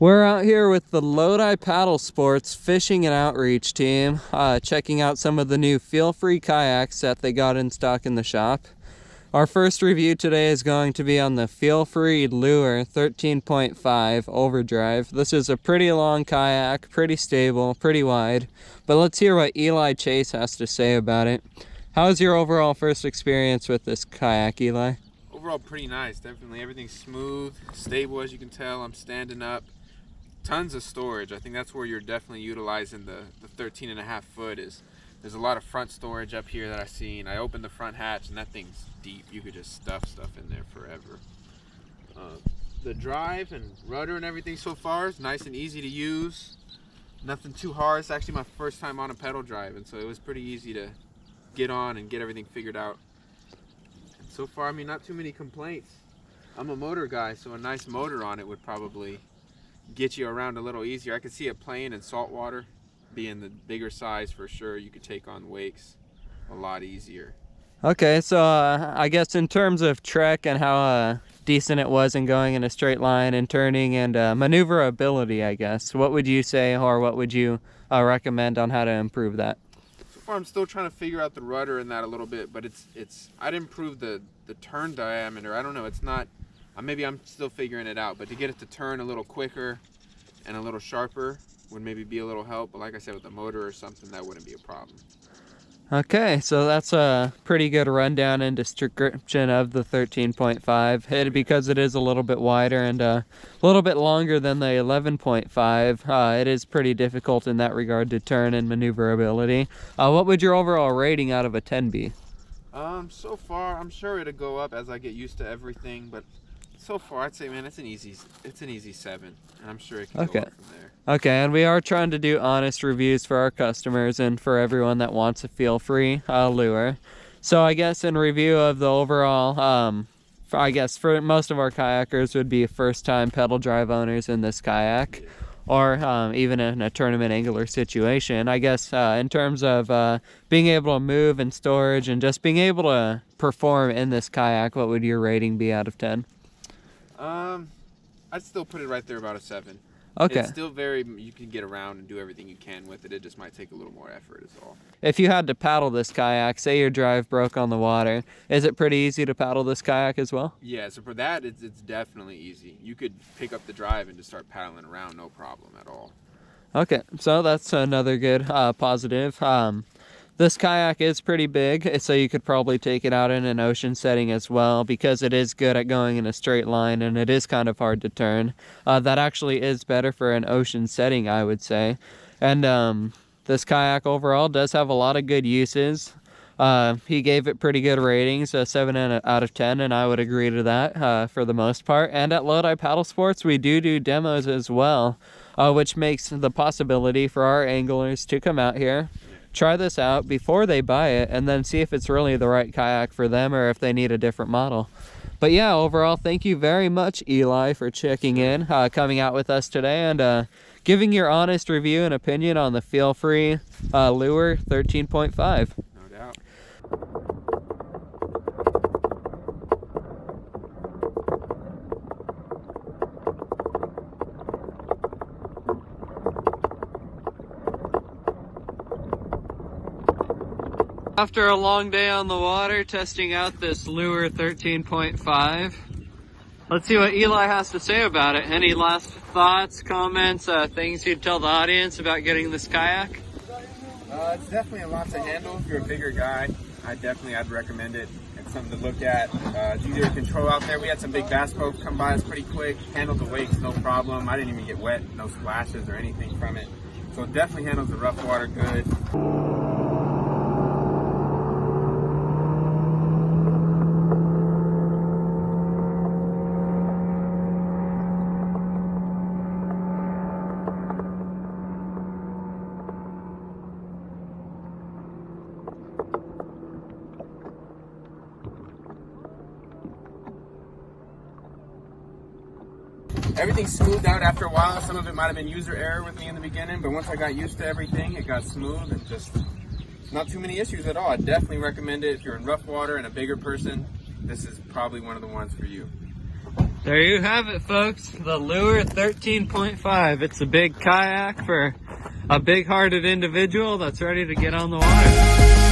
We're out here with the Lodi Paddlesports Fishing and Outreach team, checking out some of the new Feelfree Kayaks that they got in stock in the shop. Our first review today is going to be on the Feelfree Lure 13.5 Overdrive. This is a pretty long kayak, pretty stable, pretty wide, but let's hear what Eli Chase has to say about it. How was your overall first experience with this kayak, Eli? Overall pretty nice, definitely. Everything's smooth, stable as you can tell. I'm standing up. Tons of storage. I think that's where you're definitely utilizing the 13.5 foot is. There's a lot of front storage up here that I've seen. I opened the front hatch and that thing's deep. You could just stuff stuff in there forever. The drive and rudder and everything so far is nice and easy to use. Nothing too hard. It's actually my first time on a pedal drive, and so it was pretty easy to get on and get everything figured out. And so far, I mean, not too many complaints. I'm a motor guy, so a nice motor on it would probably get you around a little easier. I could see it playing in salt water, being the bigger size for sure. You could take on wakes a lot easier. Okay, so I guess in terms of trek and how decent it was in going in a straight line and turning and maneuverability, I guess, what would you say, or what would you recommend on how to improve that? So far I'm still trying to figure out the rudder in that a little bit, but I'd improve the turn diameter. I don't know, it's not, maybe I'm still figuring it out, but to get it to turn a little quicker and a little sharper would maybe be a little help. But like I said, with the motor or something, that wouldn't be a problem. Okay, so that's a pretty good rundown and description of the 13.5. Because it is a little bit wider and a little bit longer than the 11.5, it is pretty difficult in that regard to turn and maneuverability. What would your overall rating out of a 10 be? So far, I'm sure it'll go up as I get used to everything, but so far I'd say, man, it's an easy 7, and I'm sure it can go up from there. Okay, and we are trying to do honest reviews for our customers and for everyone that wants a Feelfree lure. So I guess in review of the overall, I guess for most of our kayakers would be first-time pedal drive owners in this kayak, or even in a tournament angler situation. I guess in terms of being able to move and storage and just being able to perform in this kayak, what would your rating be out of 10? I'd still put it right there about a 7. Okay. It's still you can get around and do everything you can with it. It just might take a little more effort is all. If you had to paddle this kayak, say your drive broke on the water, is it pretty easy to paddle this kayak as well? Yeah, so for that, it's definitely easy. You could pick up the drive and just start paddling around, no problem at all. Okay, so that's another good positive. This kayak is pretty big, so you could probably take it out in an ocean setting as well, because it is good at going in a straight line and it is kind of hard to turn. That actually is better for an ocean setting, I would say. And this kayak overall does have a lot of good uses. He gave it pretty good ratings, 7 out of 10, and I would agree to that for the most part. And at Lodi Paddlesports, we do demos as well, which makes the possibility for our anglers to come out here, try this out before they buy it, and then see if it's really the right kayak for them or if they need a different model. But yeah, overall, thank you very much, Eli, for checking in, coming out with us today, and giving your honest review and opinion on the Feelfree Lure 13.5. No doubt. After a long day on the water, testing out this Lure 13.5. Let's see what Eli has to say about it. Any last thoughts, comments, things you'd tell the audience about getting this kayak? It's definitely a lot to handle. If you're a bigger guy, I'd recommend it. It's something to look at. It's easier to control out there. We had some big bass boats come by us pretty quick. Handled the wakes, no problem. I didn't even get wet, no splashes or anything from it. So it definitely handles the rough water good. Everything's smoothed out after a while. Some of it might have been user error with me in the beginning, but once I got used to everything, it got smooth and just not too many issues at all. I definitely recommend it if you're in rough water and a bigger person. This is probably one of the ones for you. There you have it, folks. The Lure 13.5. It's a big kayak for a big-hearted individual that's ready to get on the water.